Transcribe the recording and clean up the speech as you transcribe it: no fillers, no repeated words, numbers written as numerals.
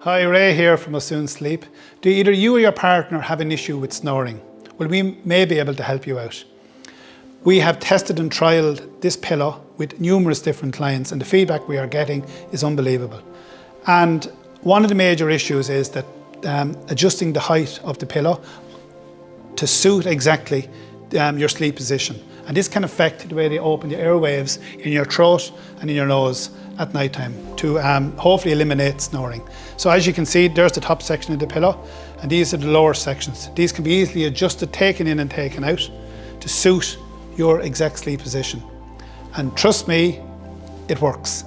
Hi, Ray here from Soon Sleep. Do either you or your partner have an issue with snoring? Well, we may be able to help you out. We have tested and trialled this pillow with numerous different clients, and the feedback we are getting is unbelievable. And one of the major issues is that adjusting the height of the pillow to suit exactly your sleep position. And this can affect the way they open the airwaves in your throat and in your nose at night time to hopefully eliminate snoring. So as you can see, there's the top section of the pillow, and these are the lower sections. These can be easily adjusted, taken in and taken out to suit your exact sleep position. And trust me, it works.